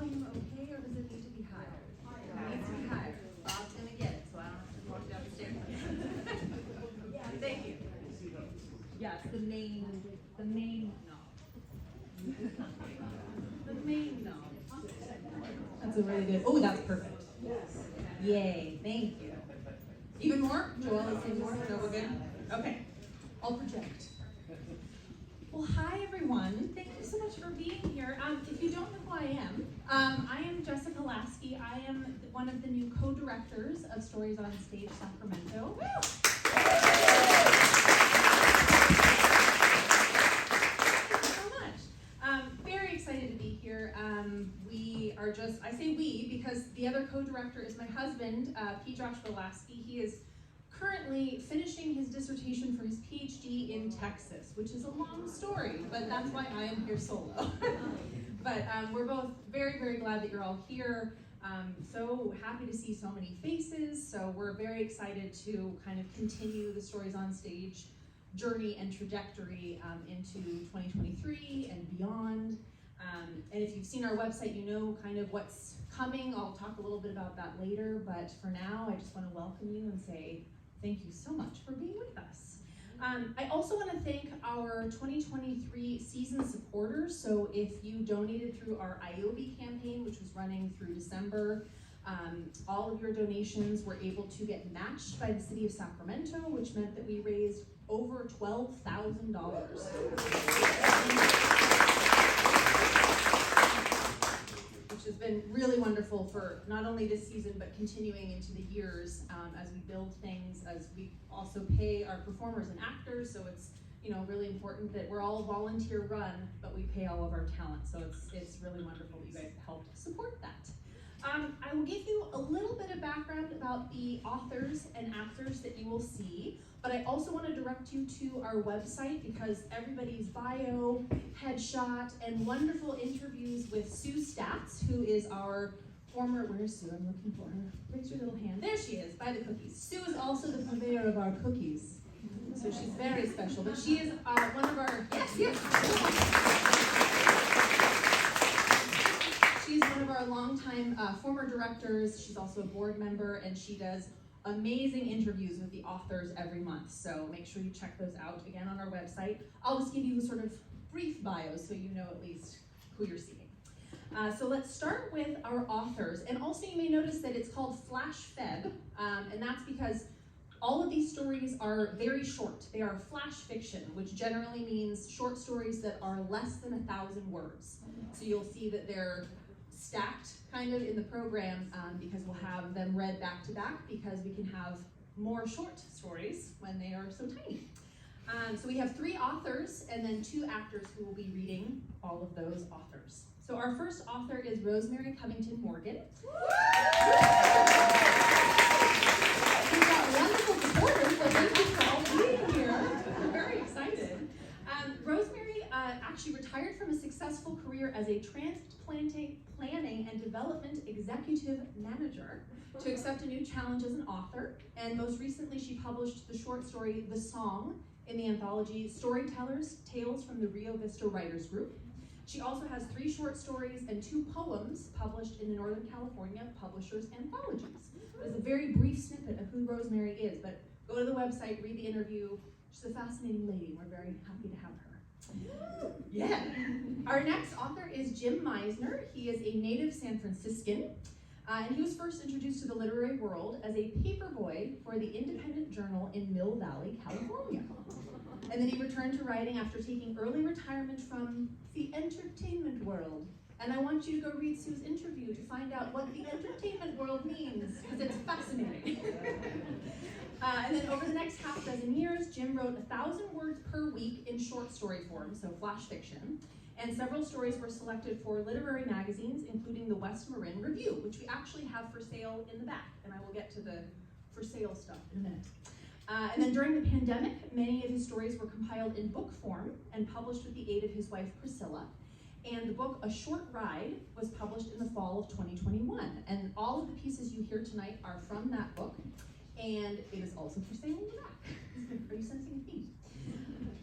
volume okay, or does it need to be higher? It needs to be higher. Bob's gonna get it, so I don't have to walk down the stairs. Thank you. Yes, the main knob. The main knob. That's a really good, oh, that's perfect. Yay, thank you. Even more? Joelle, is it more? No, we're good? Okay, I'll project. Well, hi everyone. Thank you so much for being here. If you don't know who I am Jessica Lasky. I am one of the new co-directors of Stories on Stage Sacramento. Thank you so much. Very excited to be here. We are just, I say we because the other co-director is my husband, P. Joshua Lasky. He is currently finishing his dissertation for his PhD in Texas, which is a long story, but that's why I am here solo. But we're both very, very glad that you're all here. So happy to see so many faces. So we're very excited to kind of continue the Stories on Stage journey and trajectory into 2023 and beyond. And if you've seen our website, you know kind of what's coming. I'll talk a little bit about that later, but for now, I just want to welcome you and say thank you so much for being with us. I also want to thank our 2023 season supporters. So if you donated through our IOB campaign, which was running through December, all of your donations were able to get matched by the city of Sacramento, which meant that we raised over $12,000. Which has been really wonderful for not only this season, but continuing into the years as we build things, as we also pay our performers and actors. So it's really important that we're all volunteer run, but we pay all of our talent. So it's really wonderful that you guys helped support that. I will give you a little bit of background about the authors and actors that you will see, but I also want to direct you to our website because everybody's bio, headshot, and wonderful interviews with Sue Statz, who is our former, where's Sue? I'm looking for her. Raise your little hand. There she is, by the cookies. Sue is also the purveyor of our cookies, so she's very special, but she is one of our, yes. She's one of our longtime former directors. She's also a board member, and she does amazing interviews with the authors every month. So make sure you check those out again on our website. I'll just give you sort of brief bios so you know at least who you're seeing. So let's start with our authors. And also you may notice that it's called Flash Feb, and that's because all of these stories are very short. They are flash fiction, which generally means short stories that are less than 1,000 words. So you'll see that they're stacked kind of in the program because we'll have them read back to back because we can have more short stories when they are so tiny. So we have 3 authors and then 2 actors who will be reading all of those authors. So our first author is RoseMary Covington Morgan. We've got wonderful supporters, so thank you for all being here. We're very excited. RoseMary actually retired from a successful career as a transplanting planning and development executive manager to accept a new challenge as an author. And most recently, she published the short story, The Song, in the anthology Storytellers, Tales from the Rio Vista Writers Group. She also has 3 short stories and 2 poems published in the Northern California Publishers Anthologies. It is a very brief snippet of who RoseMary is, but go to the website, read the interview. She's a fascinating lady. We're very happy to have her. Yeah. Our next author is Jim Misner. He is a native San Franciscan, and he was first introduced to the literary world as a paperboy for the Independent Journal in Mill Valley, California. And then he returned to writing after taking early retirement from the entertainment world. And I want you to go read Sue's interview to find out what the entertainment world means, because it's fascinating. And then over the next half dozen years, Jim wrote 1,000 words per week in short story form, so flash fiction. And several stories were selected for literary magazines, including the West Marin Review, which we actually have for sale in the back. And I will get to the for sale stuff in a minute. And then during the pandemic, many of his stories were compiled in book form and published with the aid of his wife, Priscilla. And the book, A Short Ride, was published in the fall of 2021. And all of the pieces you hear tonight are from that book. And it is also for sale in the back. Are you sensing a theme?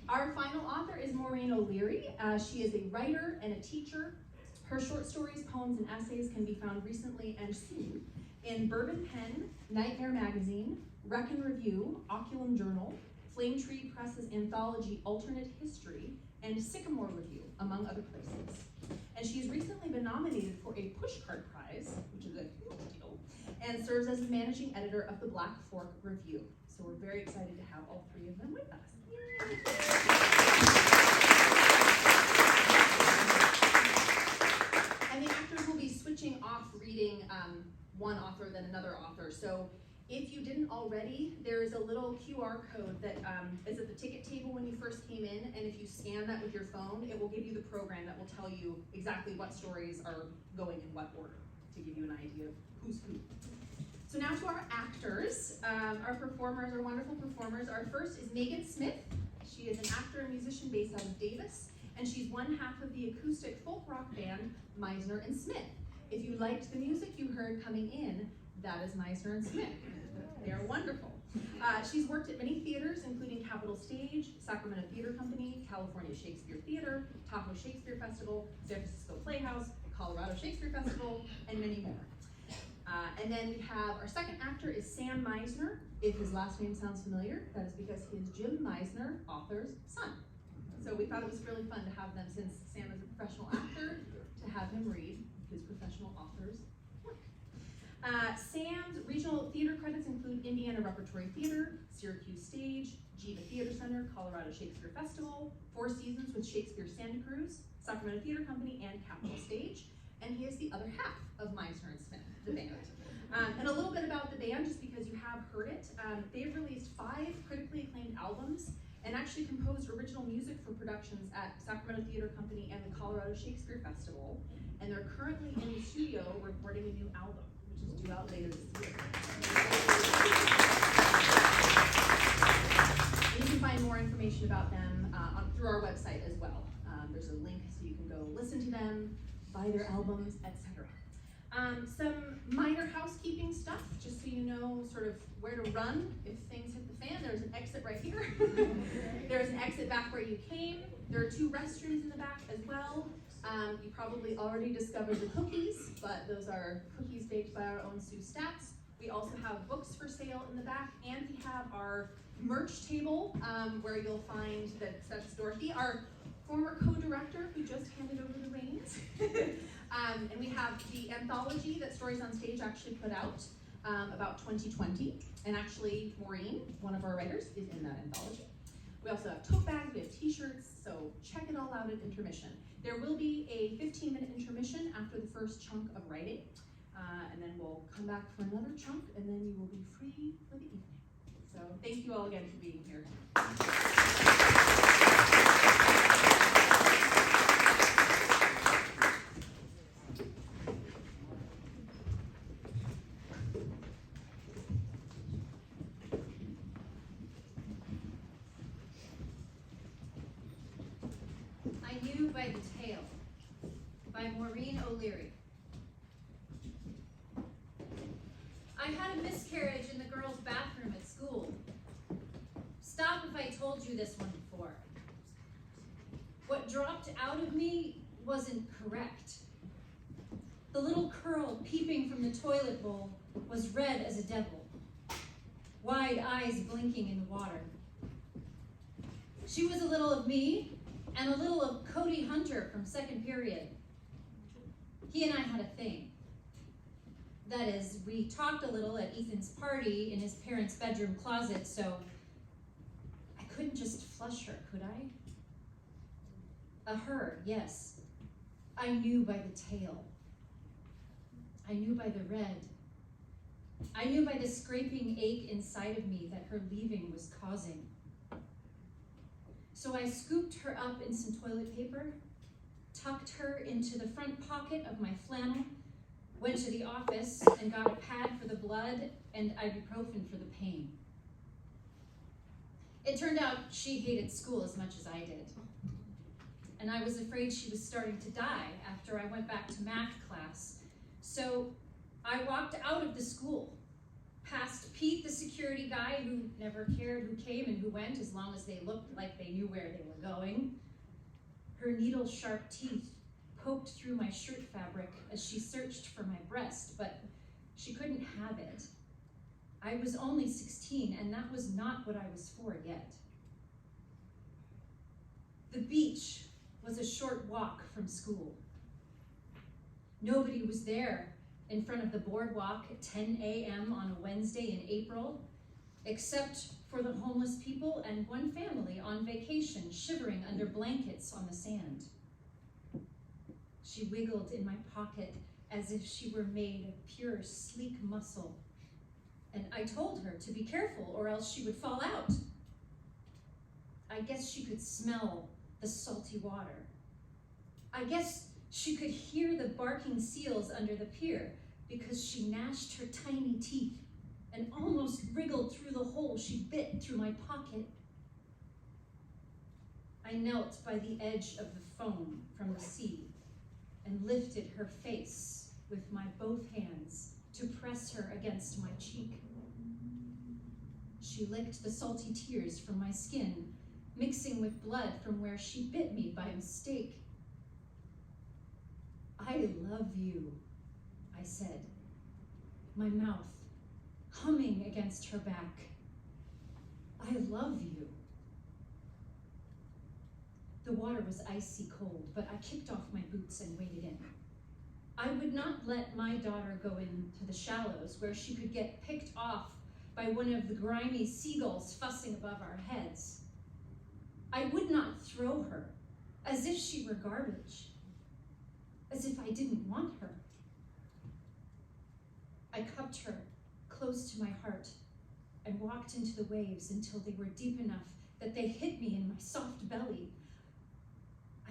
Our final author is Maureen O'Leary. She is a writer and a teacher Her short stories, poems, and essays can be found recently and soon in Bourbon Pen, Nightmare Magazine, Reckon Review, Oculum Journal, Flame Tree Press's anthology Alternate History, and Sycamore Review, among other places. And she's recently been nominated for a Pushcart Prize, which is a huge deal, and serves as the managing editor of the Black Fork Review. So we're very excited to have all three of them with us. Yay. And the actors will be switching off reading one author then another author. So if you didn't already, there is a little QR code that is at the ticket table when you first came in, and if you scan that with your phone, it will give you the program that will tell you exactly what stories are going in what order, to give you an idea of who's who. So now to our actors, our performers, our wonderful performers. Our first is Megan Smith. She is an actor and musician based out of Davis, and she's one half of the acoustic folk rock band Misner and Smith. If you liked the music you heard coming in, that is Misner and Smith. They are wonderful. She's worked at many theaters, including Capitol Stage, Sacramento Theater Company, California Shakespeare Theater, Tahoe Shakespeare Festival, San Francisco Playhouse, Colorado Shakespeare Festival, and many more. And then we have our second actor is Sam Misner. If his last name sounds familiar, that is because he is Jim Misner, author's son. So we thought it was really fun to have them, since Sam is a professional actor, to have him read his professional author's work. Sam's regional theater credits include Indiana Repertory Theater, Syracuse Stage, Geva Theater Center, Colorado Shakespeare Festival, 4 Seasons with Shakespeare Santa Cruz, Sacramento Theater Company, and Capitol Stage. And he is the other half of Misner and Smith, the band. And a little bit about the band, just because you have heard it. They've released 5 critically acclaimed albums and actually composed original music for productions at Sacramento Theater Company and the Colorado Shakespeare Festival. And they're currently in the studio recording a new album, which is due out later this year. And you can find more information about them through our website as well. There's a link so you can go listen to them, buy their albums, etc. Some minor housekeeping stuff, just so you know sort of where to run if things hit the fan. There's an exit right here. There's an exit back where you came. There are 2 restrooms in the back as well. You probably already discovered the cookies, but those are cookies baked by our own Sue Stats. We also have books for sale in the back, and we have our merch table where you'll find that's Dorothy, our former co-director who just handed over the reins. And we have the anthology that Stories on Stage actually put out about 2020. And actually, Maureen, one of our writers, is in that anthology. We also have tote bags, we have t-shirts, so check it all out at intermission. There will be a 15-minute intermission after the first chunk of writing. And then we'll come back for another chunk, and then you will be free for the evening. So thank you all again for being here. I Knew by the Tail by Maureen O'Leary. I had a miscarriage in the girls' bathroom at school. Stop if I told you this one before. What dropped out of me wasn't correct. The little curl peeping from the toilet bowl was red as a devil, wide eyes blinking in the water. She was a little of me and a little of Cody Hunter from second period. He and I had a thing. That is, we talked a little at Ethan's party in his parents' bedroom closet, so I couldn't just flush her, could I? Her, yes. I knew by the tail. I knew by the red. I knew by the scraping ache inside of me that her leaving was causing. So I scooped her up in some toilet paper, tucked her into the front pocket of my flannel, went to the office and got a pad for the blood and ibuprofen for the pain. It turned out she hated school as much as I did. And I was afraid she was starting to die after I went back to math class. So I walked out of the school, past Pete, the security guy who never cared who came and who went as long as they looked like they knew where they were going. Her needle-sharp teeth poked through my shirt fabric as she searched for my breast, but she couldn't have it. I was only 16, and that was not what I was for yet. The beach was a short walk from school. Nobody was there in front of the boardwalk at 10 a.m. on a Wednesday in April, except for the homeless people and one family on vacation shivering under blankets on the sand. She wiggled in my pocket as if she were made of pure, sleek muscle. And I told her to be careful or else she would fall out. I guess she could smell the salty water. I guess she could hear the barking seals under the pier because she gnashed her tiny teeth and almost wriggled through the hole she bit through my pocket. I knelt by the edge of the foam from the sea and lifted her face with my both hands to press her against my cheek. She licked the salty tears from my skin, mixing with blood from where she bit me by mistake. I love you, I said, my mouth humming against her back. I love you. The water was icy cold, but I kicked off my boots and waded in. I would not let my daughter go into the shallows where she could get picked off by one of the grimy seagulls fussing above our heads. I would not throw her as if she were garbage, as if I didn't want her. I cupped her close to my heart and walked into the waves until they were deep enough that they hit me in my soft belly.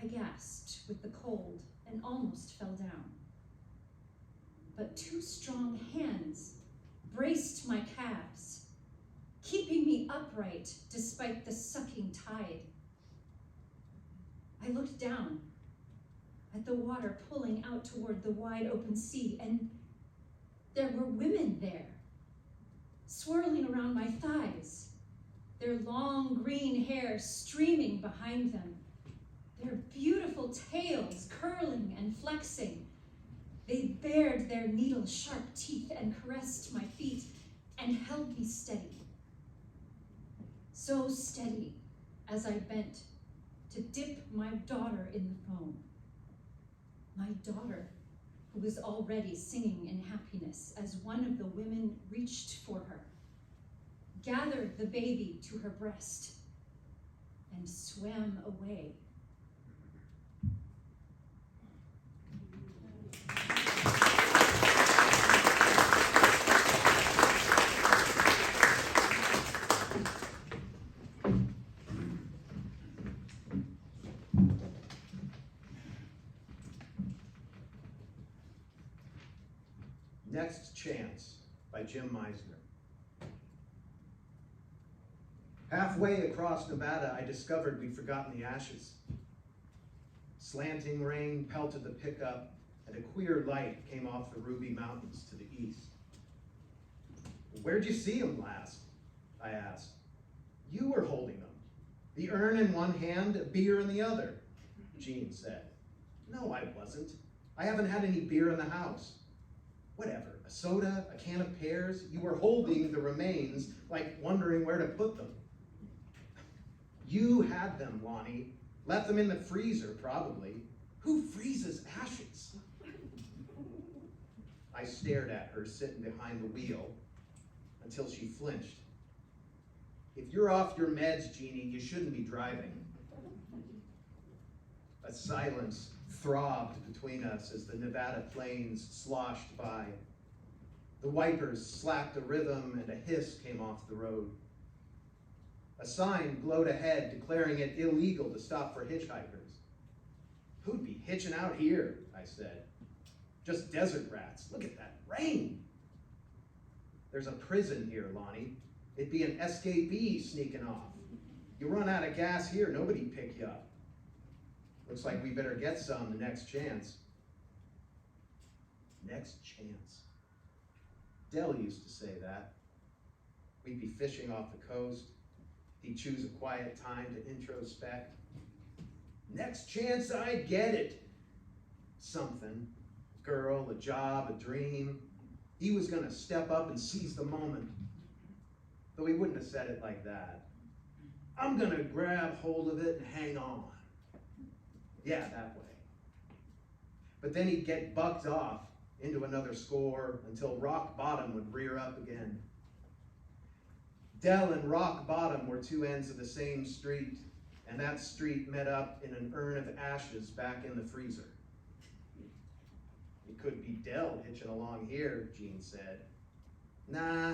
I gasped with the cold and almost fell down. But two strong hands braced my calves, keeping me upright despite the sucking tide. I looked down at the water pulling out toward the wide open sea, and there were women there, swirling around my thighs, their long green hair streaming behind them, their beautiful tails curling and flexing. They bared their needle-sharp teeth and caressed my feet and held me steady. So steady as I bent to dip my daughter in the foam. My daughter, who was already singing in happiness as one of the women reached for her, gathered the baby to her breast, and swam away. Next Chance by Jim Misner. Halfway across Nevada, I discovered we'd forgotten the ashes. Slanting rain pelted the pickup, and a queer light came off the Ruby Mountains to the east. "Where'd you see them last?" I asked. "You were holding them. The urn in one hand, a beer in the other," Jean said. "No, I wasn't. I haven't had any beer in the house." "Whatever, a soda, a can of pears, you were holding the remains, like wondering where to put them." "You had them, Lonnie. Left them in the freezer, probably. Who freezes ashes?" I stared at her sitting behind the wheel until she flinched. "If you're off your meds, Jeannie, you shouldn't be driving." A silence throbbed between us as the Nevada plains sloshed by. The wipers slapped a rhythm and a hiss came off the road. A sign glowed ahead declaring it illegal to stop for hitchhikers. "Who'd be hitching out here?" I said. "Just desert rats. Look at that rain." "There's a prison here, Lonnie. It'd be an escapee sneaking off. You run out of gas here, nobody'd pick you up. Looks like we better get some the next chance." Next chance. Del used to say that. We'd be fishing off the coast. He'd choose a quiet time to introspect. "Next chance I'd get it." something. Girl, a job, a dream. He was going to step up and seize the moment. Though he wouldn't have said it like that. I'm going to grab hold of it and hang on. Yeah, that way. But then he'd get bucked off into another score until rock bottom would rear up again. Dell and rock bottom were two ends of the same street, and that street met up in an urn of ashes back in the freezer. It could be Dell hitching along here, Jean said. Nah,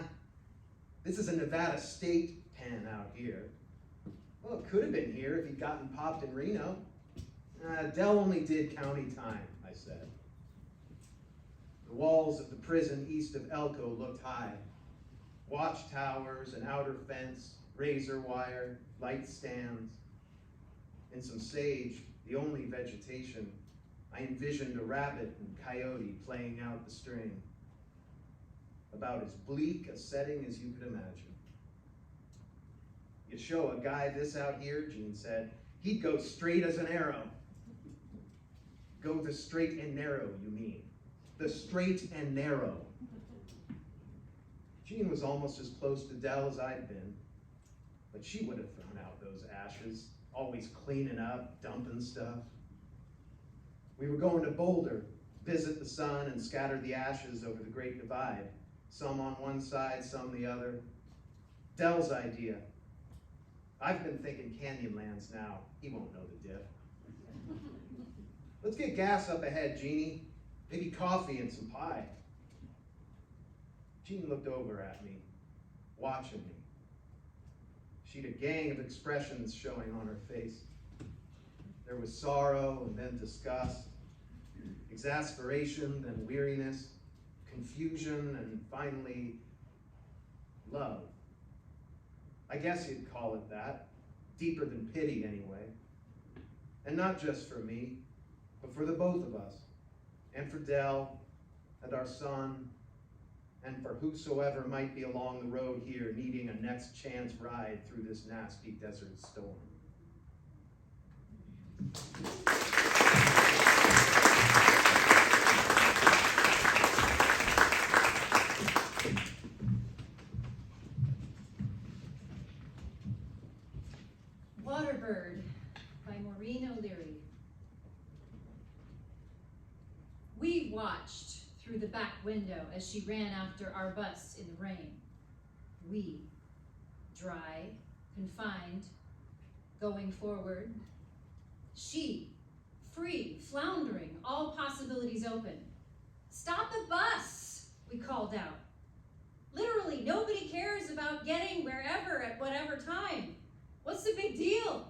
this is a Nevada state pen out here. Well, it could have been here if he'd gotten popped in Reno. Dell only did county time, I said. The walls of the prison east of Elko looked high. Watchtowers, an outer fence, razor wire, light stands. In some sage, the only vegetation, I envisioned a rabbit and coyote playing out the string. About as bleak a setting as you could imagine. You show a guy this out here, Jean said, he'd go straight as an arrow. Go the straight and narrow, you mean. The straight and narrow. Jean was almost as close to Dell as I'd been, but she would have thrown out those ashes, always cleaning up, dumping stuff. We were going to Boulder, visit the sun and scatter the ashes over the Great Divide, some on one side, some the other. Dell's idea. I've been thinking Canyonlands now. He won't know the diff. Let's get gas up ahead, Jeannie. Maybe coffee and some pie. Jean looked over at me, watching me. She'd a gang of expressions showing on her face. There was sorrow and then disgust, exasperation, then weariness, confusion, and finally, love. I guess you'd call it that, deeper than pity anyway. And not just for me, but for the both of us, and for Dell, and our son, and for whosoever might be along the road here needing a next chance ride through this nasty desert storm. Waterbird by Maureen O'Leary. We watched through the back window as she ran after our bus in the rain. We, dry, confined, going forward. She, free, floundering, all possibilities open. Stop the bus, we called out. Literally, nobody cares about getting wherever at whatever time. What's the big deal?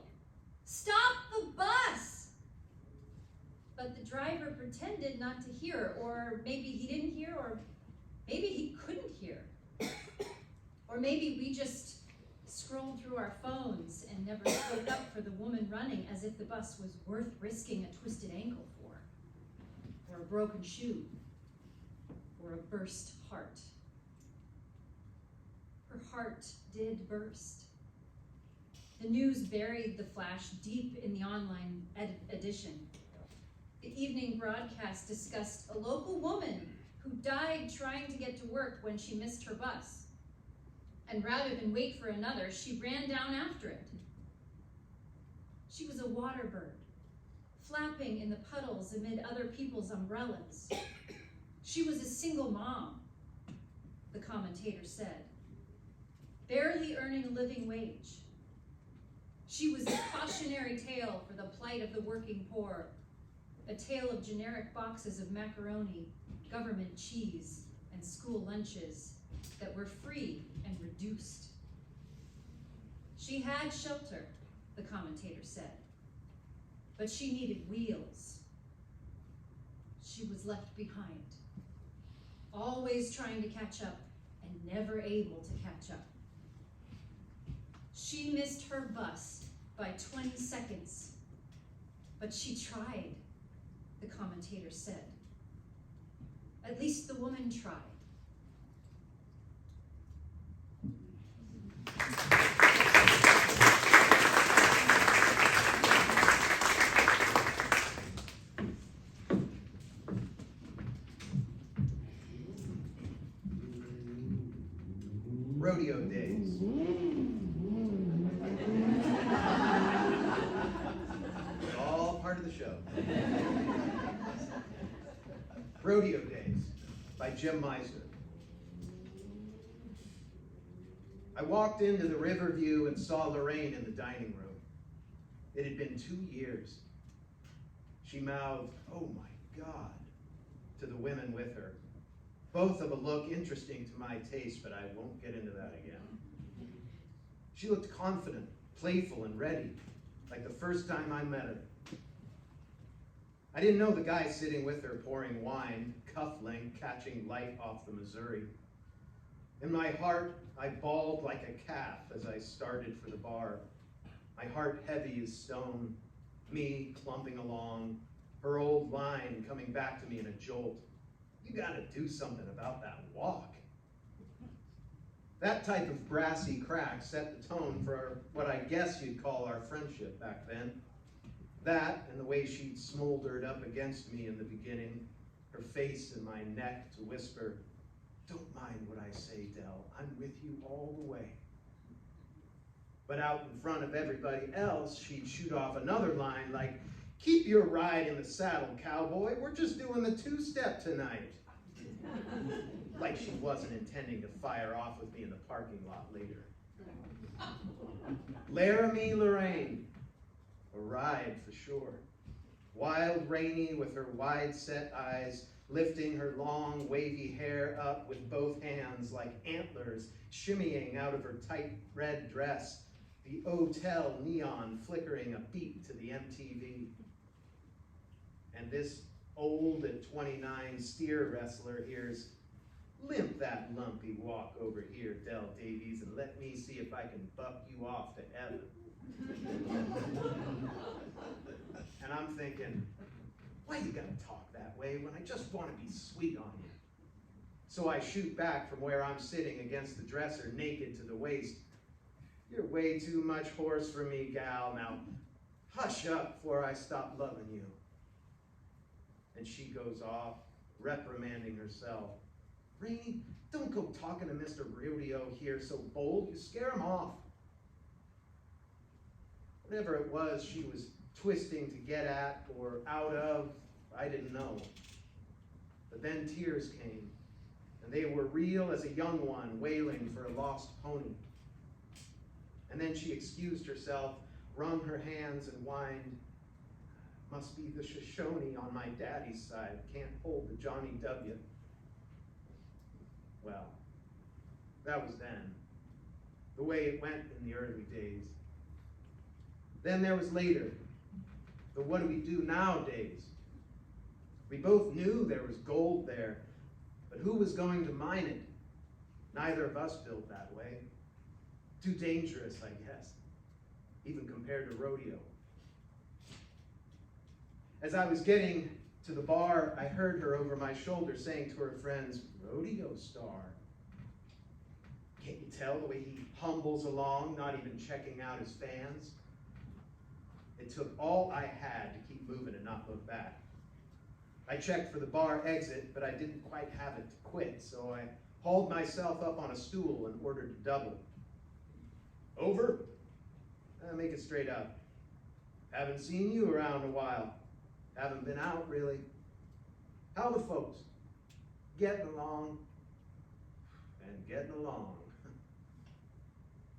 Stop the bus! But the driver pretended not to hear, or maybe he didn't hear, or maybe he couldn't hear. Or maybe we just scrolled through our phones and never spoke up for the woman running as if the bus was worth risking a twisted ankle for, or a broken shoe, or a burst heart. Her heart did burst. The news buried the flash deep in the online edition. The evening broadcast discussed a local woman who died trying to get to work when she missed her bus. And rather than wait for another, she ran down after it. She was a water bird, flapping in the puddles amid other people's umbrellas. She was a single mom, the commentator said, barely earning a living wage. She was a cautionary tale for the plight of the working poor, a tale of generic boxes of macaroni, government cheese, and school lunches that were free and reduced. She had shelter, the commentator said, but she needed wheels. She was left behind, always trying to catch up and never able to catch up. She missed her bus by 20 seconds, but she tried, the commentator said. At least the woman tried. Rodeo days. It's all part of the show. Rodeo Days by Jim Misner. I walked into the Riverview and saw Lorraine in the dining room. It had been 2 years. She mouthed, "Oh my God," to the women with her. Both of a look interesting to my taste, but I won't get into that again. She looked confident, playful, and ready, like the first time I met her. I didn't know the guy sitting with her pouring wine, cuff-length, catching light off the Missouri. In my heart, I bawled like a calf as I started for the bar. My heart heavy as stone, me clumping along, her old line coming back to me in a jolt. "You gotta do something about that walk." That type of brassy crack set the tone for what I guess you'd call our friendship back then. That and the way she'd smoldered up against me in the beginning, her face in my neck to whisper, "Don't mind what I say, Del, I'm with you all the way." But out in front of everybody else, she'd shoot off another line like, "Keep your ride in the saddle, cowboy, we're just doing the two-step tonight." Like she wasn't intending to fire off with me in the parking lot later. Laramie Lorraine, a ride for sure. Wild Rainey with her wide-set eyes, lifting her long, wavy hair up with both hands like antlers shimmying out of her tight red dress, the hotel neon flickering a beat to the MTV. And this old at 29 steer wrestler hears, "Limp that lumpy walk over here, Del Davies, and let me see if I can buck you off to heaven." And I'm thinking, why you gotta talk that way when I just want to be sweet on you? So I shoot back from where I'm sitting against the dresser, naked to the waist. "You're way too much horse for me, gal. Now hush up before I stop loving you." And she goes off, reprimanding herself. "Rainey, don't go talking to Mr. Rodeo here so bold. You scare him off." Whatever it was she was twisting to get at or out of, I didn't know. But then tears came, and they were real as a young one wailing for a lost pony. And then she excused herself, wrung her hands, and whined, "Must be the Shoshone on my daddy's side. Can't hold the Johnny W." Well, that was then, the way it went in the early days. Then there was later, the what do we do now days. We both knew there was gold there, but who was going to mine it? Neither of us built that way. Too dangerous, I guess, even compared to rodeo. As I was getting to the bar, I heard her over my shoulder saying to her friends, "Rodeo star. Can't you tell the way he humbles along, not even checking out his fans?" It took all I had to keep moving and not look back. I checked for the bar exit, but I didn't quite have it to quit, so I hauled myself up on a stool and ordered a double. "Over?" Make it straight up. "Haven't seen you around a while. Haven't been out, really. How the folks? Getting along?" And getting along.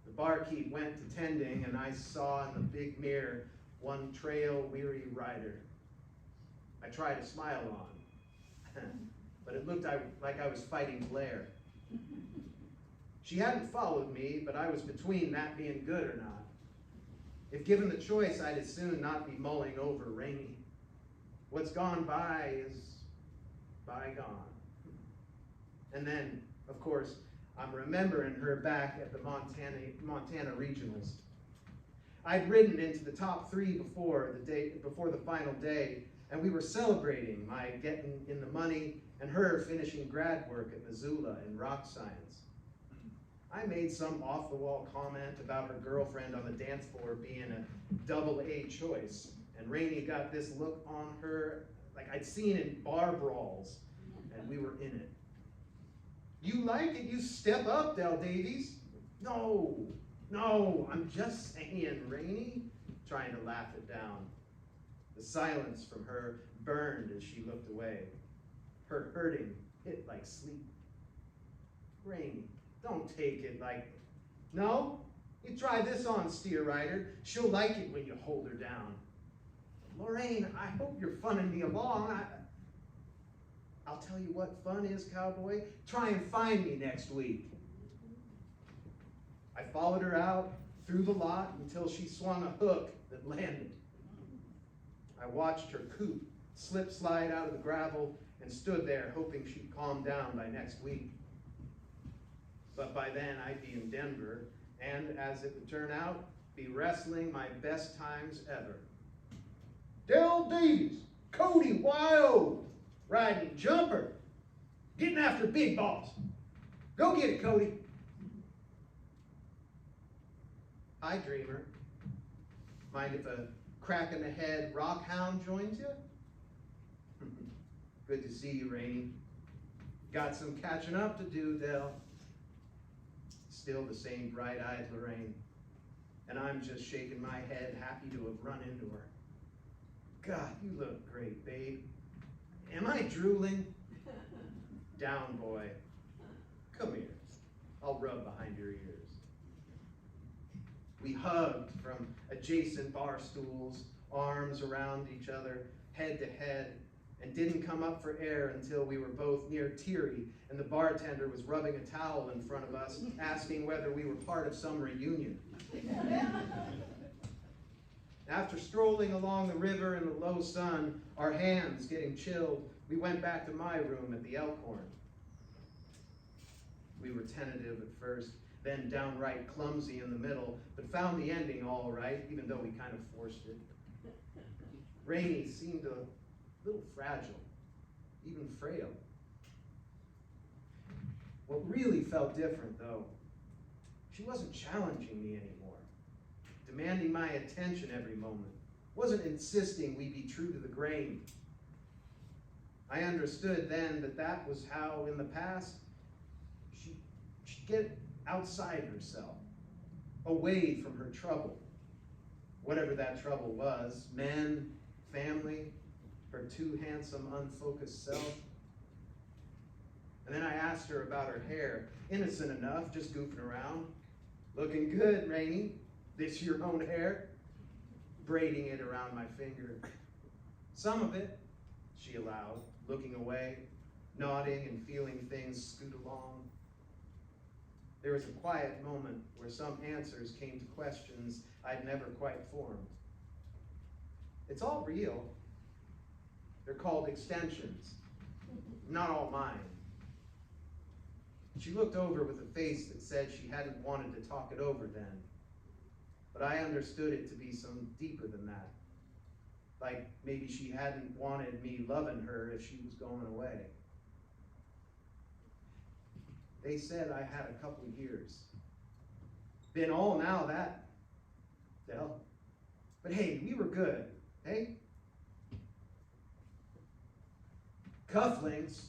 The barkeep went to tending, and I saw in the big mirror one trail-weary rider. I tried to smile on, but it looked like I was fighting glare. She hadn't followed me, but I was between that being good or not. If given the choice, I'd as soon not be mulling over Rainey. What's gone by is bygone. And then, of course, I'm remembering her back at the Montana Regionals. I'd ridden into the top 3 before the final day, and we were celebrating my getting in the money and her finishing grad work at Missoula in rock science. I made some off-the-wall comment about her girlfriend on the dance floor being a double-A choice, and Rainey got this look on her like I'd seen in bar brawls, and we were in it. You like it, you step up, Del Davies. No, I'm just saying, Rainey, trying to laugh it down. The silence from her burned as she looked away. Her hurting hit like sleep. Rainey, don't take it like, no, you try this on, Steer Rider. She'll like it when you hold her down. Lorraine, I hope you're funning me along. I'll tell you what fun is, cowboy. Try and find me next week. I followed her out through the lot until she swung a hook that landed. I watched her coupe slip slide out of the gravel and stood there hoping she'd calm down by next week. But by then I'd be in Denver and, as it would turn out, be wrestling my best times ever. Del Davies, Cody Wild, riding jumper, getting after big balls. Go get it, Cody. Hi, dreamer. Mind if a crack in the head rock hound joins you? Good to see you, Rainey. Got some catching up to do, Del. Still the same bright-eyed Lorraine. And I'm just shaking my head, happy to have run into her. God, you look great, babe. Am I drooling? Down, boy. Come here. I'll rub behind your ears. We hugged from adjacent bar stools, arms around each other, head to head, and didn't come up for air until we were both near teary and the bartender was rubbing a towel in front of us, asking whether we were part of some reunion. After strolling along the river in the low sun, our hands getting chilled, we went back to my room at the Elkhorn. We were tentative at first, then downright clumsy in the middle, but found the ending all right, even though we kind of forced it. Rainey seemed a little fragile, even frail. What really felt different, though, she wasn't challenging me anymore, demanding my attention every moment, wasn't insisting we be true to the grain. I understood then that that was how, in the past, she'd get outside herself, away from her trouble, whatever that trouble was, men, family, her too handsome, unfocused self. And then I asked her about her hair, innocent enough, just goofing around. Looking good, Rainey. This your own hair? Braiding it around my finger. Some of it, she allowed, looking away, nodding and feeling things scoot along. There was a quiet moment where some answers came to questions I'd never quite formed. It's all real. They're called extensions, not all mine. She looked over with a face that said she hadn't wanted to talk it over then, but I understood it to be some deeper than that. Like maybe she hadn't wanted me loving her if she was going away. They said I had a couple years. Been all now that, Del. But hey, we were good, hey? Cufflinks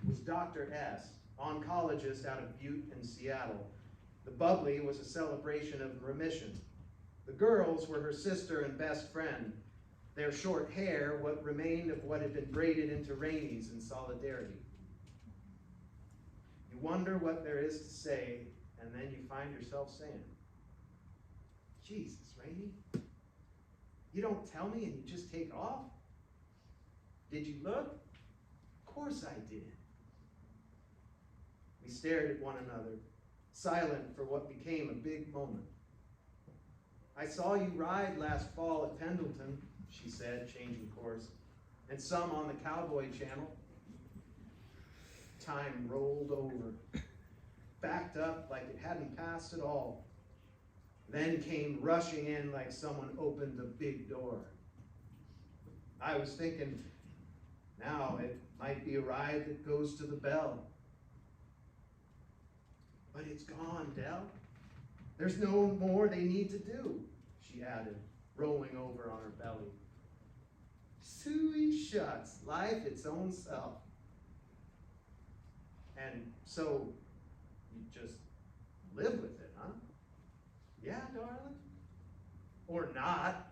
was Dr. S., oncologist out of Butte and Seattle. The bubbly was a celebration of remission. The girls were her sister and best friend. Their short hair, what remained of what had been braided into Rainey's in solidarity. You wonder what there is to say, and then you find yourself saying, Jesus, Rainey, you don't tell me and you just take off? Did you look? Of course I did. We stared at one another, silent for what became a big moment. I saw you ride last fall at Pendleton, she said, changing course, and some on the Cowboy Channel. Time rolled over, backed up like it hadn't passed at all, then came rushing in like someone opened a big door. I was thinking, now it might be a ride that goes to the bell. But it's gone, Del. There's no more they need to do, she added, rolling over on her belly. Suey shucks, life its own self. And so you just live with it, huh? Yeah, darling? Or not.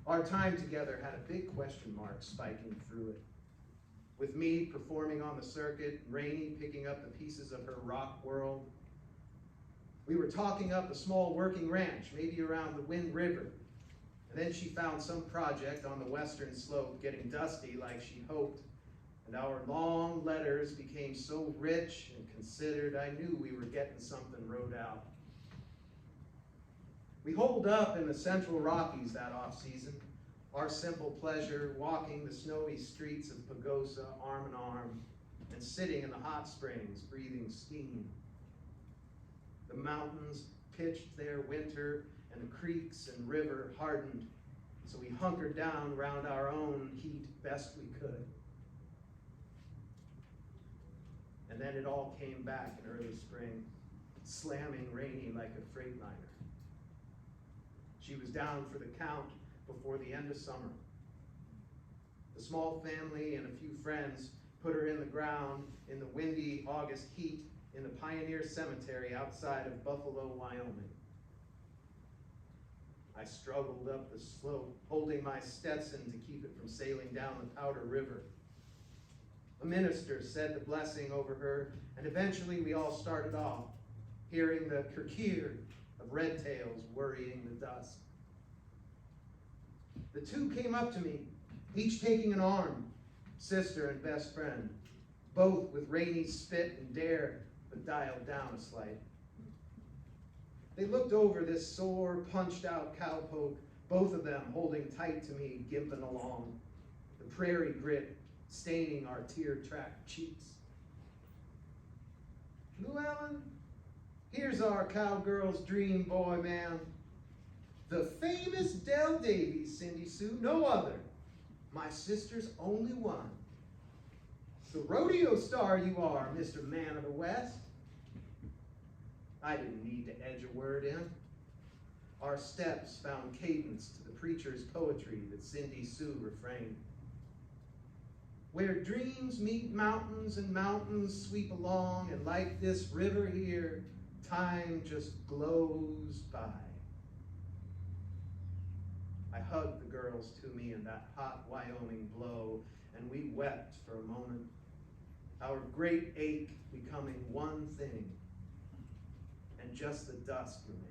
Our time together had a big question mark spiking through it. With me performing on the circuit, Rainey picking up the pieces of her rock world. We were talking up a small working ranch, maybe around the Wind River. And then she found some project on the western slope getting dusty like she hoped. And our long letters became so rich and considered, I knew we were getting something wrote out. We holed up in the Central Rockies that off-season, our simple pleasure walking the snowy streets of Pagosa arm in arm and sitting in the hot springs breathing steam. The mountains pitched their winter and the creeks and river hardened, so we hunkered down around our own heat best we could. And then it all came back in early spring, slamming Rainey like a freightliner. She was down for the count before the end of summer. The small family and a few friends put her in the ground in the windy August heat in the Pioneer Cemetery outside of Buffalo, Wyoming. I struggled up the slope, holding my Stetson to keep it from sailing down the Powder River. A minister said the blessing over her, and eventually we all started off, hearing the kerkeer of red tails worrying the dust. The two came up to me, each taking an arm, sister and best friend, both with Rainey's spit and dare, but dialed down a slight. They looked over this sore, punched-out cowpoke, both of them holding tight to me, gimping along, the prairie grit staining our tear-tracked cheeks. Llewellyn, here's our cowgirl's dream boy, man. The famous Del Davies, Cindy Sue, no other. My sister's only one. The rodeo star you are, Mr. Man of the West. I didn't need to edge a word in. Our steps found cadence to the preacher's poetry that Cindy Sue refrained. Where dreams meet mountains and mountains sweep along, and like this river here, time just glows by. I hugged the girls to me in that hot Wyoming blow, and we wept for a moment, our great ache becoming one thing, and just the dust remained.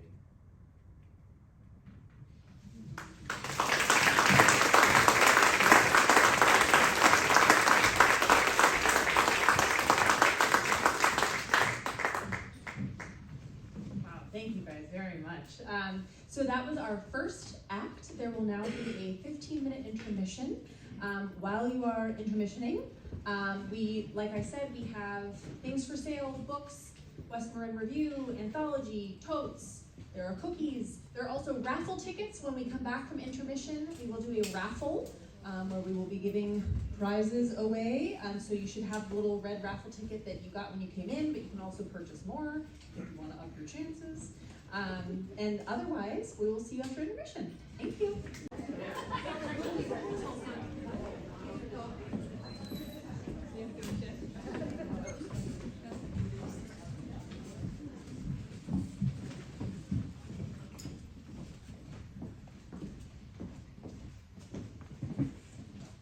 Wow, thank you guys very much. So that was our first act. There will now be a 15-minute intermission. While you are intermissioning, like I said, we have things for sale, books, Westmoreland Review, anthology, totes. There are cookies. There are also raffle tickets. When we come back from intermission, we will do a raffle where we will be giving prizes away. So you should have the little red raffle ticket that you got when you came in, but you can also purchase more if you want to up your chances. And otherwise, we will see you after intermission. Thank you.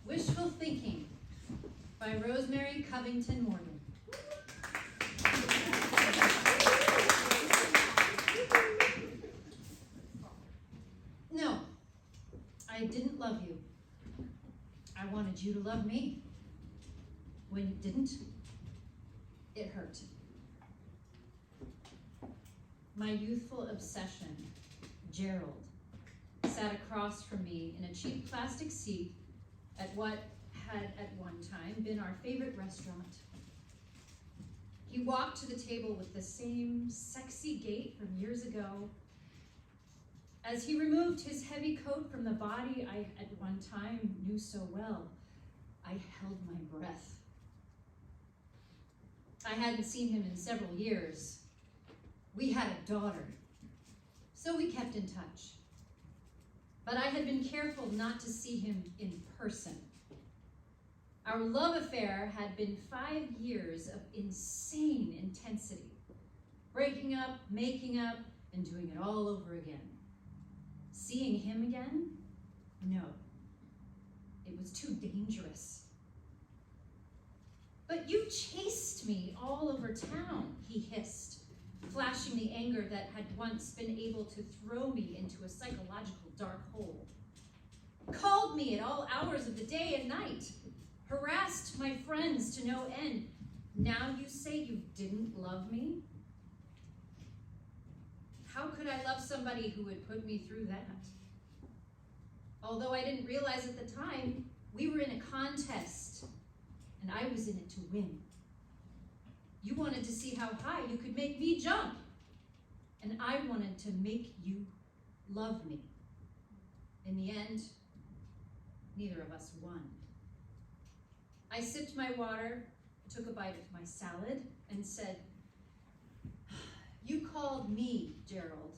Wishful Thinking by RoseMary Covington Morgan. No, I didn't love you. I wanted you to love me. When you didn't, it hurt. My youthful obsession, Gerald, sat across from me in a cheap plastic seat at what had at one time been our favorite restaurant. He walked to the table with the same sexy gait from years ago. As he removed his heavy coat from the body I at one time knew so well, I held my breath. I hadn't seen him in several years. We had a daughter, so we kept in touch. But I had been careful not to see him in person. Our love affair had been 5 years of insane intensity. Breaking up, making up, and doing it all over again. Seeing him again? No. It was too dangerous. "But you chased me all over town," he hissed, flashing the anger that had once been able to throw me into a psychological dark hole. "Called me at all hours of the day and night. Harassed my friends to no end. Now you say you didn't love me? How could I love somebody who would put me through that? Although I didn't realize at the time, we were in a contest, and I was in it to win. You wanted to see how high you could make me jump, and I wanted to make you love me. In the end, neither of us won." I sipped my water, took a bite of my salad, and said, "You called me, Gerald.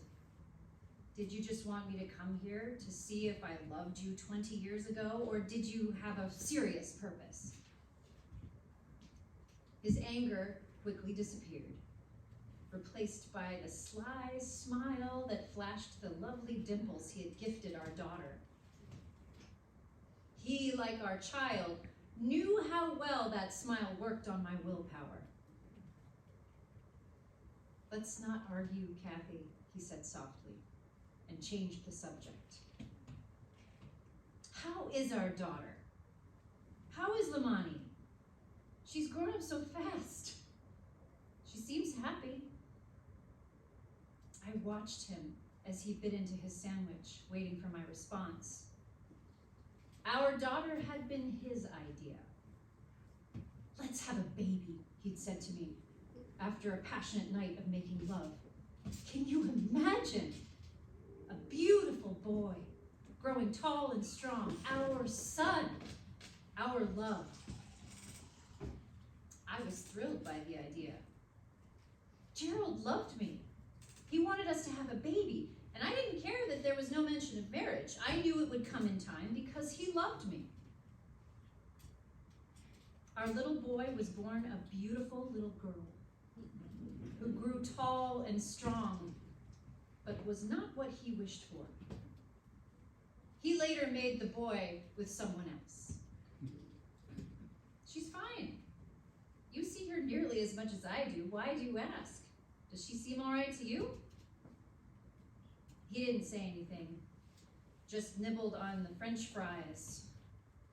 Did you just want me to come here to see if I loved you 20 years ago, or did you have a serious purpose?" His anger quickly disappeared, replaced by the sly smile that flashed the lovely dimples he had gifted our daughter. He, like our child, knew how well that smile worked on my willpower. "Let's not argue, Kathy," he said softly, and changed the subject. "How is our daughter? How is Lamani? She's grown up so fast. She seems happy." I watched him as he bit into his sandwich, waiting for my response. Our daughter had been his idea. "Let's have a baby," he'd said to me after a passionate night of making love. Can you imagine? A beautiful boy, growing tall and strong, our son, our love. I was thrilled by the idea. Gerald loved me. He wanted us to have a baby, and I didn't care that there was no mention of marriage. I knew it would come in time because he loved me. Our little boy was born a beautiful little girl who grew tall and strong, but was not what he wished for. He later made the boy with someone else. She's fine. You see her nearly as much as I do. Why do you ask? Does she seem all right to you? He didn't say anything, just nibbled on the French fries.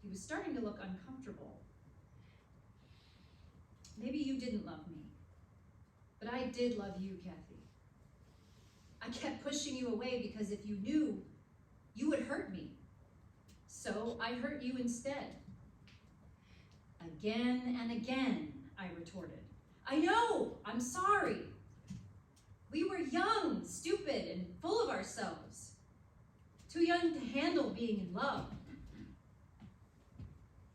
He was starting to look uncomfortable. Maybe you didn't love me, but I did love you, Kathy. I kept pushing you away because if you knew, you would hurt me. So I hurt you instead. Again and again, I retorted. I know, I'm sorry. We were young, stupid, and full of ourselves. Too young to handle being in love.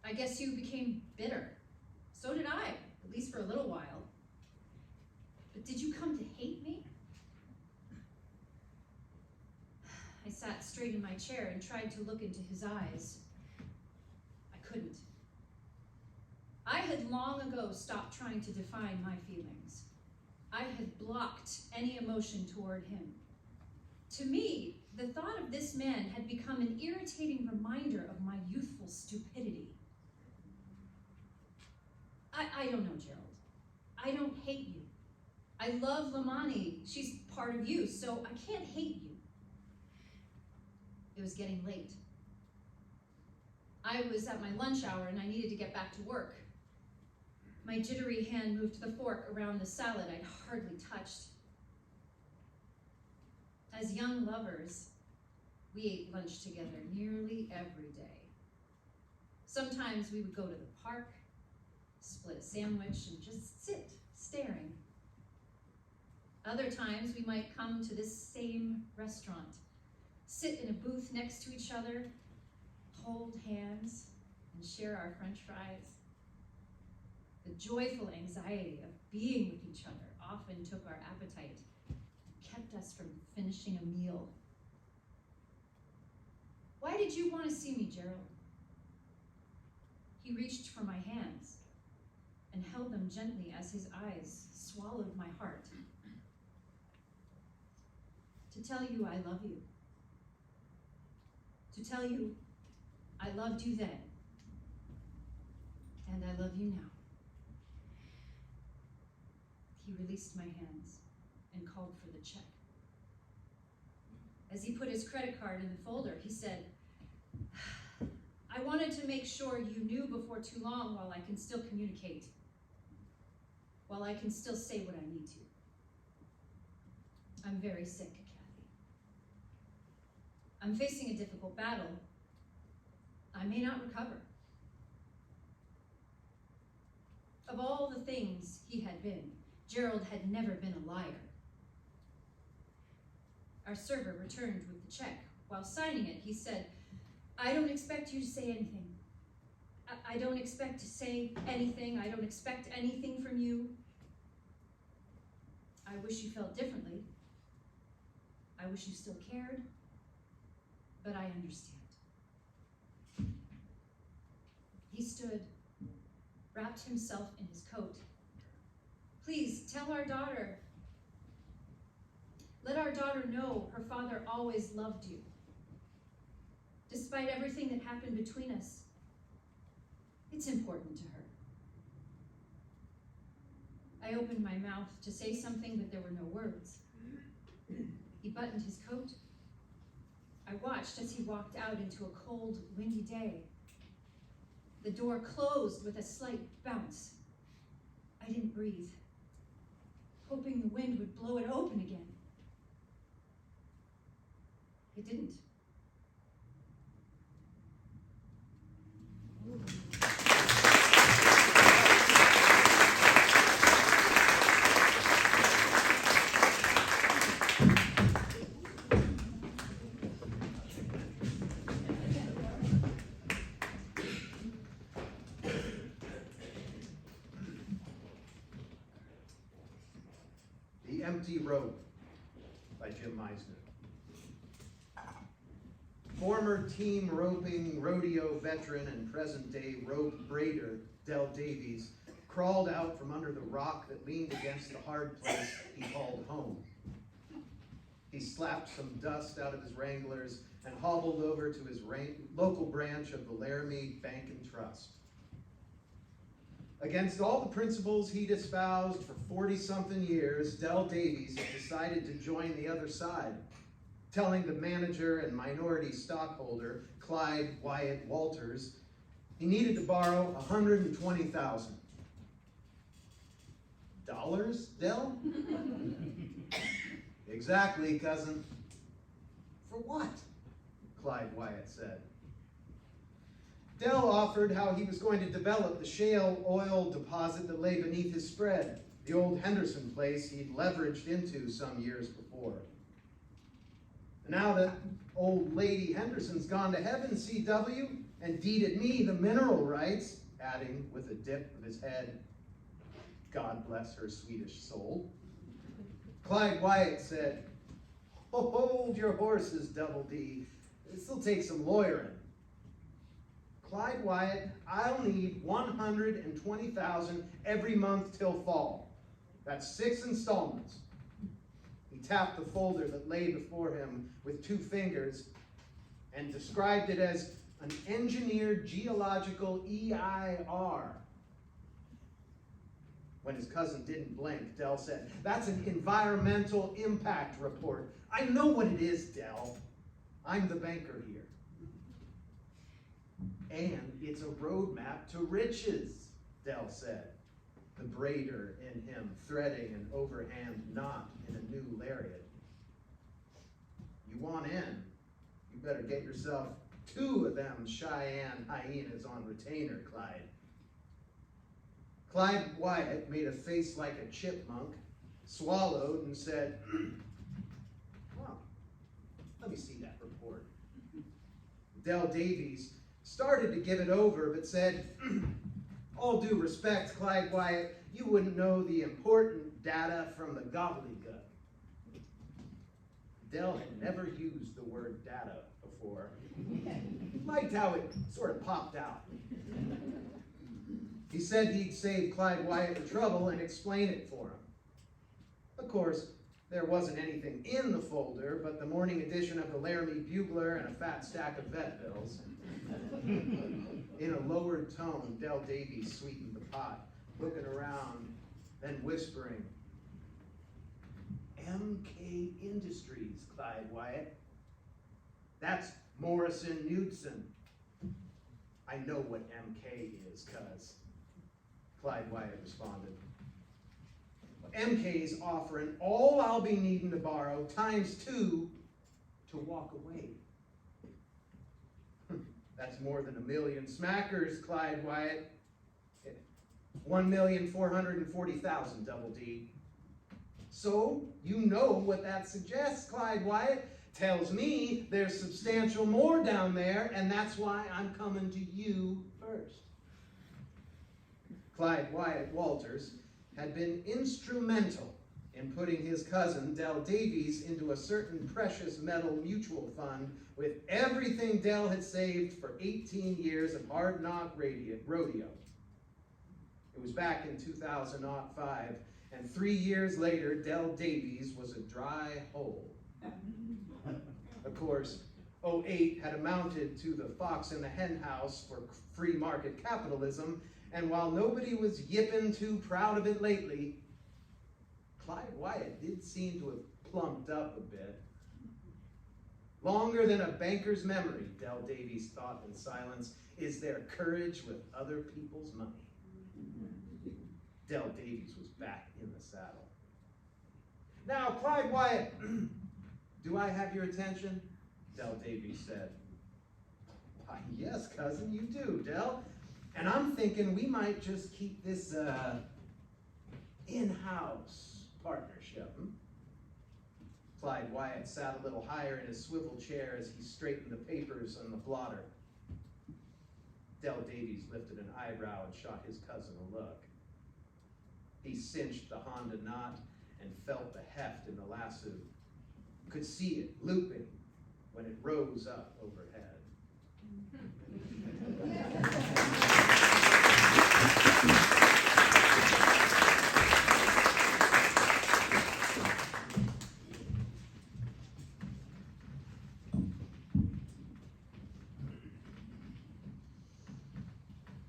I guess you became bitter. So did I, at least for a little while. But did you come to hate me? I sat straight in my chair and tried to look into his eyes. I couldn't. I had long ago stopped trying to define my feelings. I had blocked any emotion toward him. To me, the thought of this man had become an irritating reminder of my youthful stupidity. I don't know, Gerald. I don't hate you. I love Lamani. She's part of you, so I can't hate you. It was getting late. I was at my lunch hour and I needed to get back to work. My jittery hand moved the fork around the salad I'd hardly touched. As young lovers, we ate lunch together nearly every day. Sometimes we would go to the park, split a sandwich, and just sit, staring. Other times we might come to this same restaurant, sit in a booth next to each other, hold hands, and share our French fries. The joyful anxiety of being with each other often took our appetite, kept us from finishing a meal. Why did you want to see me, Gerald? He reached for my hands and held them gently as his eyes swallowed my heart. To tell you I love you. To tell you I loved you then, and I love you now. He released my hands and called for the check. As he put his credit card in the folder, he said, I wanted to make sure you knew before too long while I can still communicate, while I can still say what I need to. I'm very sick, Kathy. I'm facing a difficult battle. I may not recover. Of all the things he had been, Gerald had never been a liar. Our server returned with the check. While signing it, he said, I don't expect you to say anything. I don't expect to say anything. I don't expect anything from you. I wish you felt differently. I wish you still cared, but I understand. He stood, wrapped himself in his coat. Please tell our daughter. Let our daughter know her father always loved you. Despite everything that happened between us, it's important to her. I opened my mouth to say something, but there were no words. He buttoned his coat. I watched as he walked out into a cold, windy day. The door closed with a slight bounce. I didn't breathe, hoping the wind would blow it open again. It didn't. The Empty Rope by Jim Misner. Former team roping rodeo veteran and present-day rope braider Del Davies crawled out from under the rock that leaned against the hard place he called home. He slapped some dust out of his Wranglers and hobbled over to his local branch of the Laramie Bank and Trust. Against all the principles he'd espoused for 40-something years, Del Davies had decided to join the other side, telling the manager and minority stockholder, Clyde Wyatt Walters, he needed to borrow $120,000. Dollars, Del? Exactly, cousin. For what? Clyde Wyatt said. Del offered how he was going to develop the shale oil deposit that lay beneath his spread, the old Henderson place he'd leveraged into some years before. And now that old lady Henderson's gone to heaven, CW, and deeded me the mineral rights, adding with a dip of his head, God bless her Swedish soul. Clyde Wyatt said, hold your horses, Double D. This'll take some lawyering. Clyde Wyatt, I'll need $120,000 every month till fall. That's 6 installments. He tapped the folder that lay before him with 2 fingers and described it as an engineered geological EIR. When his cousin didn't blink, Del said, that's an environmental impact report. I know what it is, Del. I'm the banker here. And it's a roadmap to riches, Del said, the braider in him threading an overhand knot in a new lariat. You want in, you better get yourself 2 of them Cheyenne hyenas on retainer, Clyde. Clyde Wyatt made a face like a chipmunk, swallowed, and said, well, let me see that report. Del Davies started to give it over, but said, all due respect, Clyde Wyatt, you wouldn't know the important data from the gobbledygook. Del had never used the word data before. He liked how it sort of popped out. He said he'd save Clyde Wyatt the trouble and explain it for him. Of course, there wasn't anything in the folder but the morning edition of the Laramie Bugler and a fat stack of vet bills. In a lowered tone, Del Davies sweetened the pot, looking around, then whispering, "MK Industries, Clyde Wyatt. That's Morrison Knudsen." "I know what MK is, cuz," Clyde Wyatt responded. "MK's offering all I'll be needing to borrow ×2 to walk away." "That's more than 1,000,000 smackers, Clyde Wyatt. 1,440,000, Double D. "So, you know what that suggests, Clyde Wyatt. Tells me there's substantial more down there, and that's why I'm coming to you first." Clyde Wyatt Walters had been instrumental in putting his cousin, Del Davies, into a certain precious metal mutual fund with everything Del had saved for 18 years of hard-knock rodeo. It was back in 2005, and 3 years later, Del Davies was a dry hole. Of course, 2008 had amounted to the fox in the hen house for free market capitalism, and while nobody was yipping too proud of it lately, Clyde Wyatt did seem to have plumped up a bit. Longer than a banker's memory, Del Davies thought in silence, is their courage with other people's money. Del Davies was back in the saddle. "Now, Clyde Wyatt, do I have your attention?" Del Davies said. "Why, yes, cousin, you do, Del. And I'm thinking we might just keep this in-house partnership." Clyde Wyatt sat a little higher in his swivel chair as he straightened the papers on the blotter. Del Davies lifted an eyebrow and shot his cousin a look. He cinched the Honda knot and felt the heft in the lasso. Could see it looping when it rose up overhead.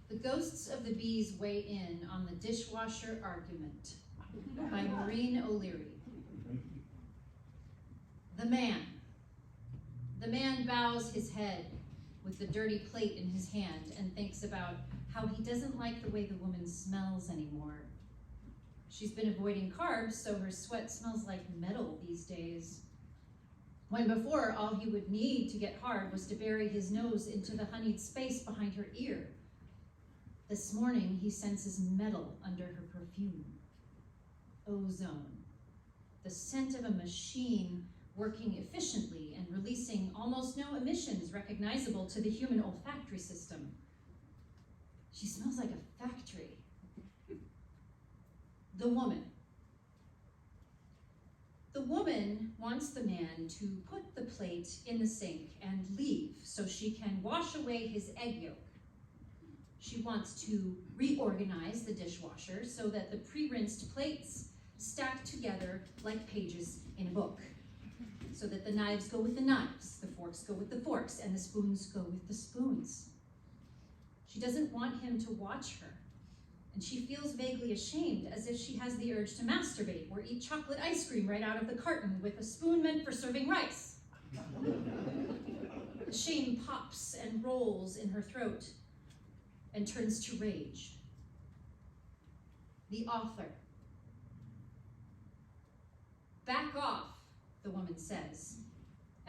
The Ghosts of the Bees Weigh In on the Dishwasher Argument by Maureen O'Leary. The man bows his head with the dirty plate in his hand and thinks about how he doesn't like the way the woman smells anymore. She's been avoiding carbs, so her sweat smells like metal these days. When before, all he would need to get hard was to bury his nose into the honeyed space behind her ear. This morning, he senses metal under her perfume. Ozone, the scent of a machine working efficiently and releasing almost no emissions recognizable to the human olfactory system. She smells like a factory. The woman. The woman wants the man to put the plate in the sink and leave so she can wash away his egg yolk. She wants to reorganize the dishwasher so that the pre-rinsed plates stack together like pages in a book, so that the knives go with the knives, the forks go with the forks, and the spoons go with the spoons. She doesn't want him to watch her, and she feels vaguely ashamed, as if she has the urge to masturbate or eat chocolate ice cream right out of the carton with a spoon meant for serving rice. The shame pops and rolls in her throat and turns to rage. The author. Back off, the woman says,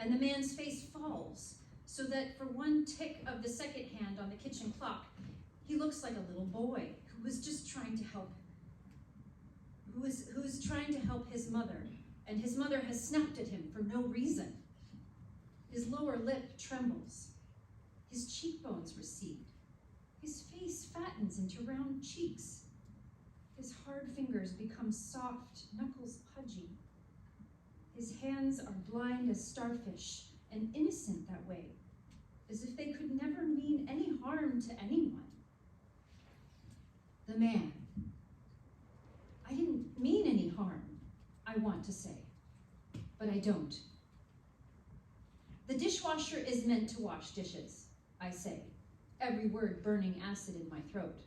and the man's face falls, so that for one tick of the second hand on the kitchen clock, he looks like a little boy who was just trying to help, who's trying to help his mother, and his mother has snapped at him for no reason. His lower lip trembles. His cheekbones recede. His face fattens into round cheeks. His hard fingers become soft, knuckles pudgy. His hands are blind as starfish and innocent that way, as if they could never mean any harm to anyone. The man. I didn't mean any harm, I want to say, but I don't. The dishwasher is meant to wash dishes, I say, every word burning acid in my throat.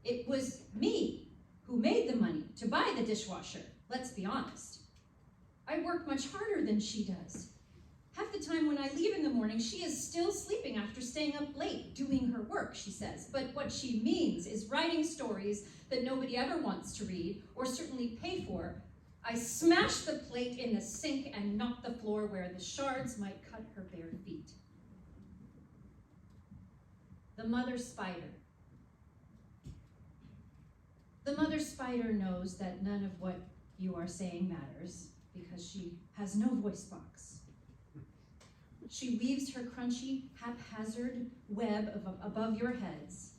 It was me who made the money to buy the dishwasher, let's be honest. I work much harder than she does. Half the time when I leave in the morning, she is still sleeping after staying up late doing her work, she says. But what she means is writing stories that nobody ever wants to read or certainly pay for. I smash the plate in the sink and knock the floor where the shards might cut her bare feet. The mother spider. The mother spider knows that none of what you are saying matters because she has no voice box. She weaves her crunchy, haphazard web above your heads.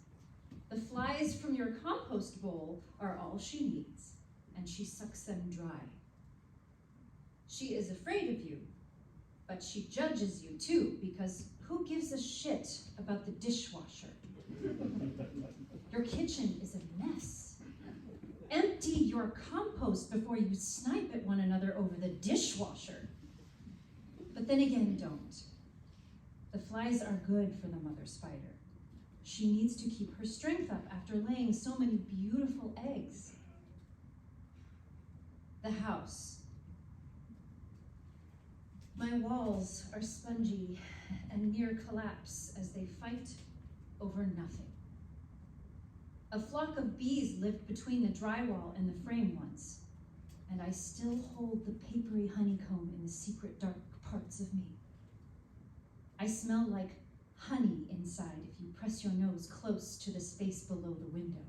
The flies from your compost bowl are all she needs, and she sucks them dry. She is afraid of you, but she judges you too, because who gives a shit about the dishwasher? Your kitchen is a mess. Empty your compost before you snipe at one another over the dishwasher. But then again, don't. The flies are good for the mother spider. She needs to keep her strength up after laying so many beautiful eggs. The house. My walls are spongy and near collapse as they fight over nothing. A flock of bees lived between the drywall and the frame once, and I still hold the papery honeycomb in the secret dark parts of me. I smell like honey inside if you press your nose close to the space below the window.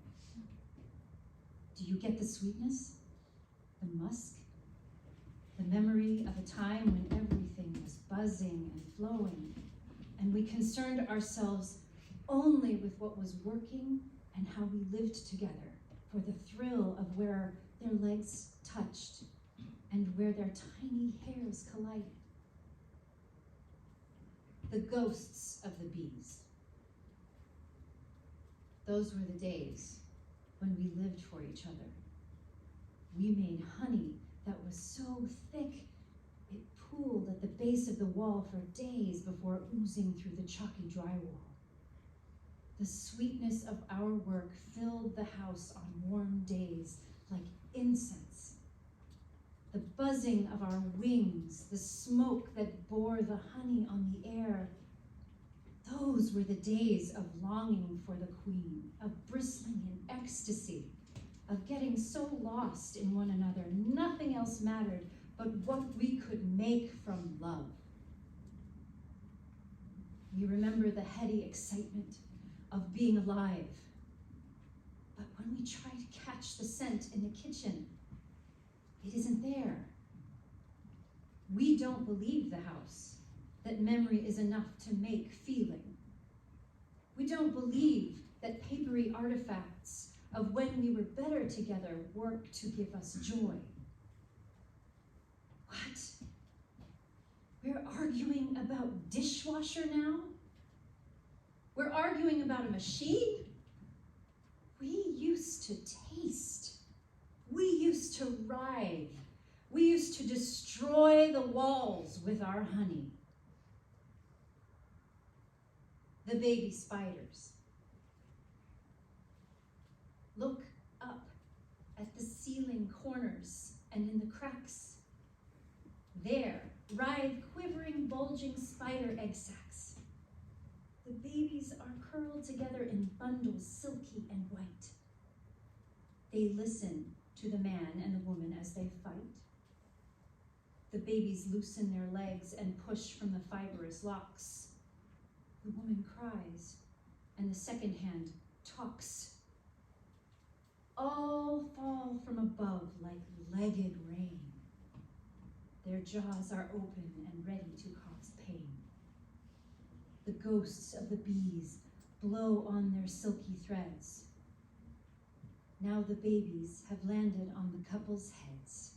Do you get the sweetness? The musk? The memory of a time when everything was buzzing and flowing, and we concerned ourselves only with what was working and how we lived together for the thrill of where their legs touched and where their tiny hairs collided. The ghosts of the bees. Those were the days when we lived for each other. We made honey that was so thick it pooled at the base of the wall for days before oozing through the chalky drywall. The sweetness of our work filled the house on warm days like incense. The buzzing of our wings, the smoke that bore the honey on the air. Those were the days of longing for the queen, of bristling in ecstasy, of getting so lost in one another. Nothing else mattered but what we could make from love. We remember the heady excitement of being alive. But when we try to catch the scent in the kitchen, it isn't there. We don't believe the house, that memory is enough to make feeling. We don't believe that papery artifacts of when we were better together work to give us joy. What? We're arguing about dishwasher now? We're arguing about a machine? We used to taste. We used to writhe. We used to destroy the walls with our honey. The baby spiders. Look up at the ceiling corners and in the cracks. There, writhe quivering, bulging spider egg sacs. The babies are curled together in bundles, silky and white. They listen to the man and the woman as they fight. The babies loosen their legs and push from the fibrous locks. The woman cries, and the second hand talks. All fall from above like legged rain. Their jaws are open and ready to cause pain. The ghosts of the bees blow on their silky threads. Now the babies have landed on the couple's heads.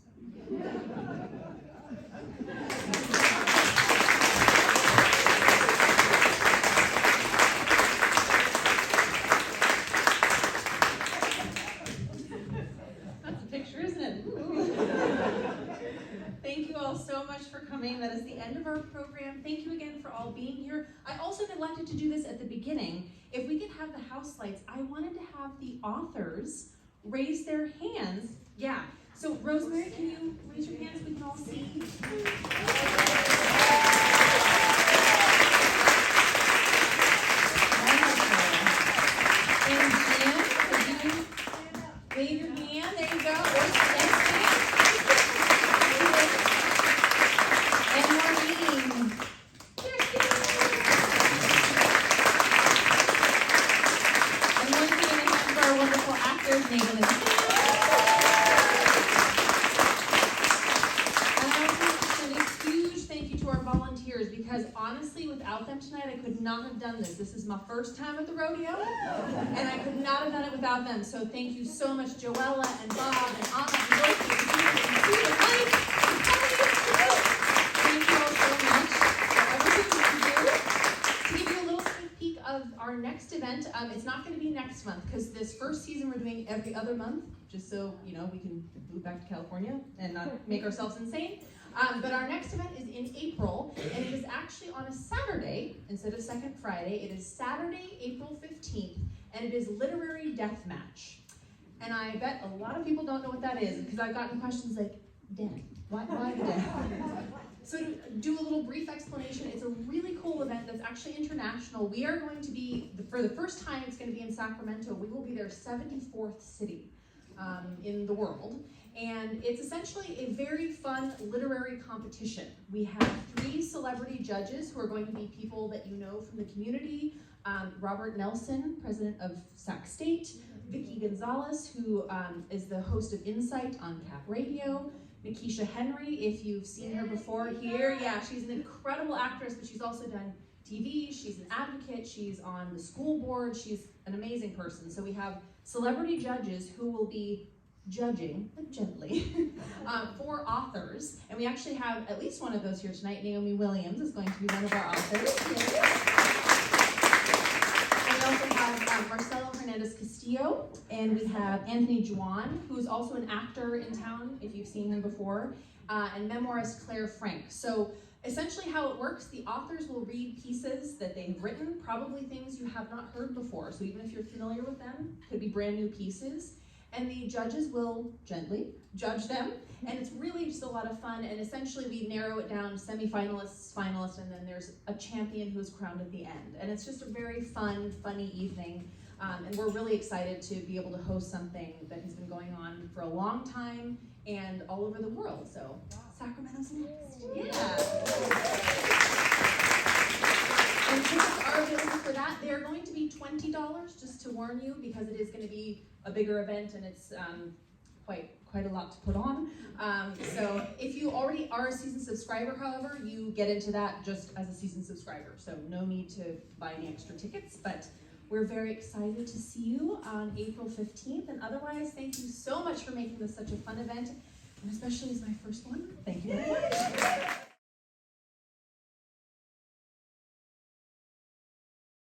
coming. That is the end of our program. Thank you again for all being here. I also neglected to do this at the beginning. If we could have the house lights, I wanted to have the authors raise their hands. Yeah. So Rosemary, can you raise your hands so we can all see? And Jim, could you wave your hand? There you go. And Maureen. And once again, a hand for our wonderful actors, Nathan and Sam. And I also want to send a huge thank you to our volunteers, because honestly, without them tonight, I could not have done this. This is my first time at the rodeo, and I could not have done it without them. So thank you so much, Joella and Bob and Anna and Dorothy and Peter and Mike and Tony. Thank you all so much for everything that you do. To give you a little sneak peek of our next event, it's not going to be next month, because this first season we're doing every other month, just so you know we can move back to California and not make ourselves insane. But our next event is in April, and it is actually on a Saturday instead of second Friday. It is Saturday, April 15th, and it is Literary Death Match. And I bet a lot of people don't know what that is, because I've gotten questions like, death, why death? So to do a little brief explanation, it's a really cool event that's actually international. We are going to be, for the first time, it's going to be in Sacramento. We will be their 74th city in the world. And it's essentially a very fun literary competition. We have 3 celebrity judges who are going to be people that you know from the community. Robert Nelson, president of Sac State. Vicki Gonzalez, who is the host of Insight on Cap Radio. Nikisha Henry, if you've seen her before here. Yeah, she's an incredible actress, but she's also done TV. She's an advocate. She's on the school board. She's an amazing person. So we have celebrity judges who will be judging, but gently, for authors. And we actually have at least one of those here tonight. Naomi Williams is going to be one of our authors. And we also have Marcelo Hernandez-Castillo, and we have Anthony Juan, who's also an actor in town, if you've seen him before, and memoirist Claire Frank. So essentially how it works, the authors will read pieces that they've written, probably things you have not heard before. So even if you're familiar with them, could be brand new pieces. And the judges will gently judge them, and it's really just a lot of fun. And essentially we narrow it down, semi-finalists, finalists, and then there's a champion who's crowned at the end. And it's just a very fun, funny evening. And we're really excited to be able to host something that has been going on for a long time and all over the world. So Sacramento's next. Yeah. And tickets are available for that. They are going to be $20, just to warn you, because it is going to be a bigger event, and it's quite a lot to put on. So if you already are a season subscriber, however, you get into that just as a season subscriber. So no need to buy any extra tickets, but we're very excited to see you on April 15th. And otherwise, thank you so much for making this such a fun event, and especially as my first one. Thank you very much.